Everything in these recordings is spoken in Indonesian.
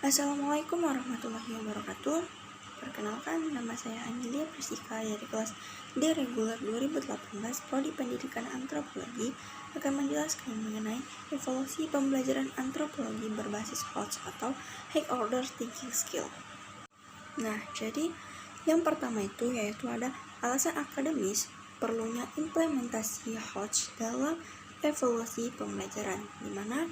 Assalamualaikum warahmatullahi wabarakatuh. Perkenalkan, nama saya Angelia Prisika dari kelas D Reguler 2018 Prodi Pendidikan Antropologi akan menjelaskan mengenai evaluasi pembelajaran antropologi berbasis HOTS atau High Order Thinking Skill. Nah, jadi yang pertama itu yaitu ada alasan akademis perlunya implementasi HOTS dalam evaluasi pembelajaran, di mana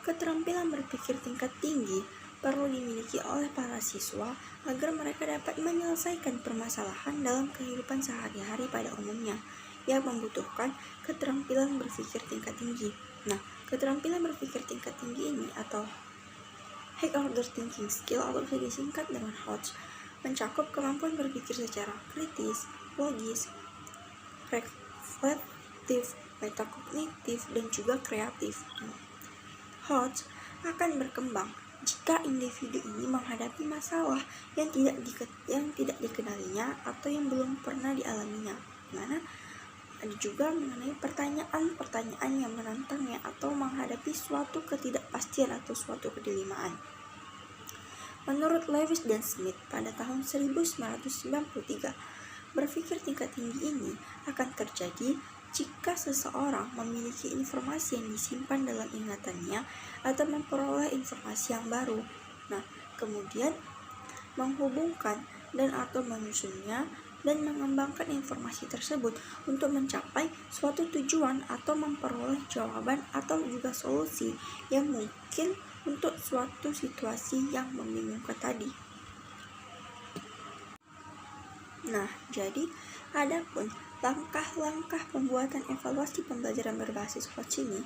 keterampilan berpikir tingkat tinggi perlu dimiliki oleh para siswa agar mereka dapat menyelesaikan permasalahan dalam kehidupan sehari-hari pada umumnya yang membutuhkan keterampilan berpikir tingkat tinggi. Nah, keterampilan berpikir tingkat tinggi ini atau High Order Thinking Skill atau bisa disingkat dengan HOTS mencakup kemampuan berpikir secara kritis, logis, reflektif, metakognitif, dan juga kreatif. HOTS akan berkembang jika individu ini menghadapi masalah yang tidak dikenalinya atau yang belum pernah dialaminya. Mana ada juga mengenai pertanyaan-pertanyaan yang menantangnya atau menghadapi suatu ketidakpastian atau suatu kedilimaan. Menurut Lewis dan Smith pada tahun 1993, berpikir tingkat tinggi ini akan terjadi jika seseorang memiliki informasi yang disimpan dalam ingatannya atau memperoleh informasi yang baru. Nah, kemudian menghubungkan dan atau menyusunnya dan mengembangkan informasi tersebut untuk mencapai suatu tujuan atau memperoleh jawaban atau juga solusi yang mungkin untuk suatu situasi yang membingungkan tadi. Nah, jadi adapun langkah-langkah pembuatan evaluasi pembelajaran berbasis HOTS ini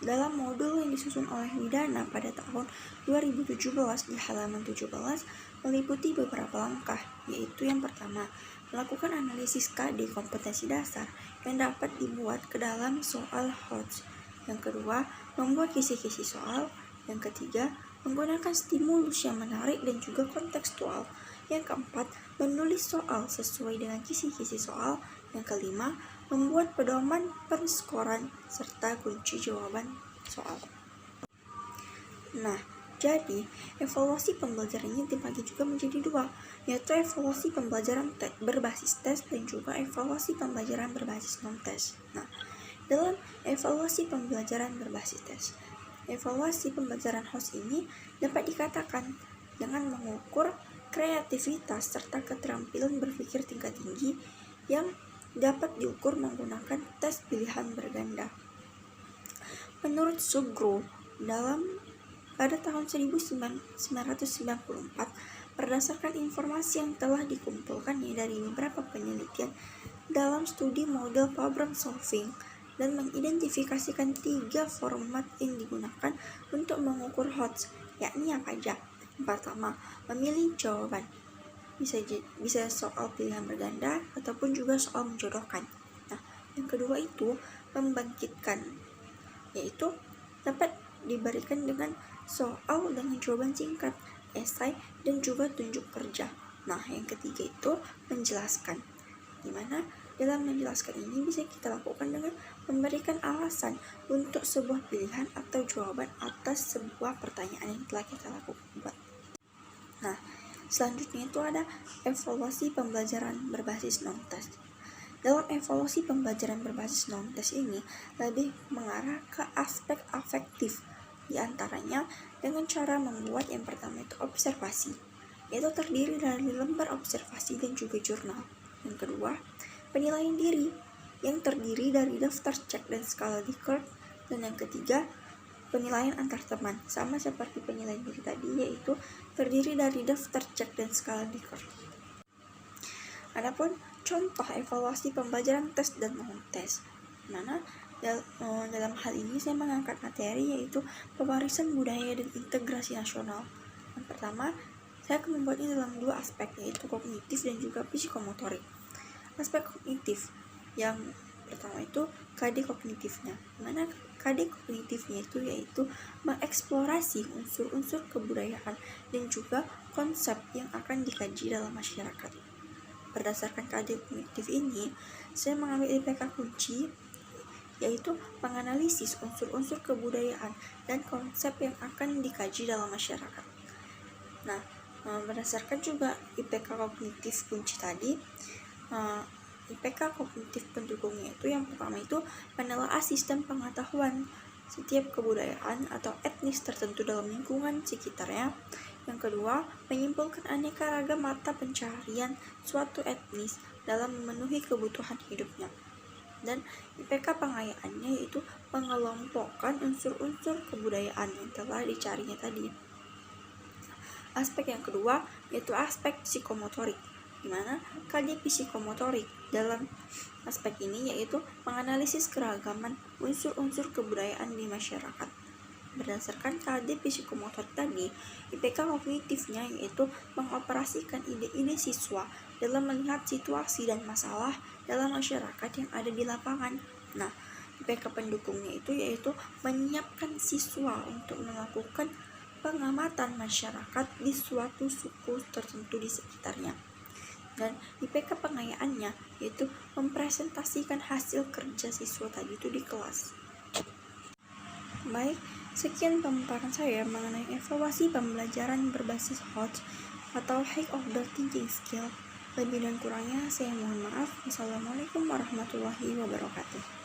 dalam modul yang disusun oleh Widana pada tahun 2017 di halaman 17 meliputi beberapa langkah, yaitu yang pertama, melakukan analisis KD kompetensi dasar yang dapat dibuat ke dalam soal HOTS. Yang kedua, membuat kisi-kisi soal. Yang ketiga, menggunakan stimulus yang menarik dan juga kontekstual. Yang keempat, menulis soal sesuai dengan kisi-kisi soal. Yang kelima, membuat pedoman penskoran serta kunci jawaban soal. Nah, jadi evaluasi pembelajaran ini dibagi juga menjadi dua, yaitu evaluasi pembelajaran berbasis tes dan juga evaluasi pembelajaran berbasis non-tes. Nah, dalam evaluasi pembelajaran berbasis tes, evaluasi pembelajaran HOTS ini dapat dikatakan dengan mengukur kreativitas serta keterampilan berpikir tingkat tinggi yang dapat diukur menggunakan tes pilihan berganda. Menurut Sugrue, pada tahun 1994, berdasarkan informasi yang telah dikumpulkannya dari beberapa penelitian dalam studi model problem solving dan mengidentifikasikan 3 format yang digunakan untuk mengukur HOTS, yakni apa aja? Yang pertama, memilih jawaban. Bisa soal pilihan berganda ataupun juga soal menjodohkan. Nah, yang kedua itu membangkitkan, yaitu dapat diberikan dengan soal dengan jawaban singkat, esai, dan juga tunjuk kerja. Nah, yang ketiga itu menjelaskan, dimana dalam menjelaskan ini bisa kita lakukan dengan memberikan alasan untuk sebuah pilihan atau jawaban atas sebuah pertanyaan yang telah kita lakukan. Nah, selanjutnya itu ada evaluasi pembelajaran berbasis non-tes. Dalam evaluasi pembelajaran berbasis non-tes ini lebih mengarah ke aspek afektif, diantaranya dengan cara membuat yang pertama itu observasi, yaitu terdiri dari lembar observasi dan juga jurnal. Yang kedua, penilaian diri yang terdiri dari daftar cek dan skala Likert. Dan yang ketiga, penilaian antar teman, sama seperti penilaian diri tadi, yaitu terdiri dari daftar cek dan skala Likert. Adapun contoh evaluasi pembelajaran tes dan non-tes, mana dalam hal ini saya mengangkat materi yaitu pewarisan budaya dan integrasi nasional. Yang pertama, saya akan membuatnya dalam 2 aspek, yaitu kognitif dan juga psikomotorik. Aspek kognitif yang pertama itu KD kognitifnya, mana KD kognitifnya itu yaitu mengeksplorasi unsur-unsur kebudayaan dan juga konsep yang akan dikaji dalam masyarakat. Berdasarkan KD kognitif ini, saya mengambil IPK kunci yaitu menganalisis unsur-unsur kebudayaan dan konsep yang akan dikaji dalam masyarakat. Nah, berdasarkan juga IPK kognitif kunci tadi, IPK kognitif pendukungnya itu yang pertama itu menelaah sistem pengetahuan setiap kebudayaan atau etnis tertentu dalam lingkungan sekitarnya. Yang kedua, menyimpulkan aneka ragam mata pencaharian suatu etnis dalam memenuhi kebutuhan hidupnya. Dan IPK pengayaannya yaitu mengelompokkan unsur-unsur kebudayaan yang telah dicarinya tadi. Aspek yang kedua yaitu aspek psikomotorik, di mana KD psikomotorik dalam aspek ini yaitu menganalisis keragaman unsur-unsur kebudayaan di masyarakat. Berdasarkan KD psikomotorik tadi, IPK kognitifnya yaitu mengoperasikan ide-ide siswa dalam melihat situasi dan masalah dalam masyarakat yang ada di lapangan. Nah, IPK pendukungnya itu yaitu menyiapkan siswa untuk melakukan pengamatan masyarakat di suatu suku tertentu di sekitarnya. Dan IPK pengayaannya yaitu mempresentasikan hasil kerja siswa tadi itu di kelas. Baik, sekian pemaparan saya mengenai evaluasi pembelajaran berbasis HOT atau High Order Thinking Skill. Lebih dan kurangnya saya mohon maaf. Wassalamualaikum warahmatullahi wabarakatuh.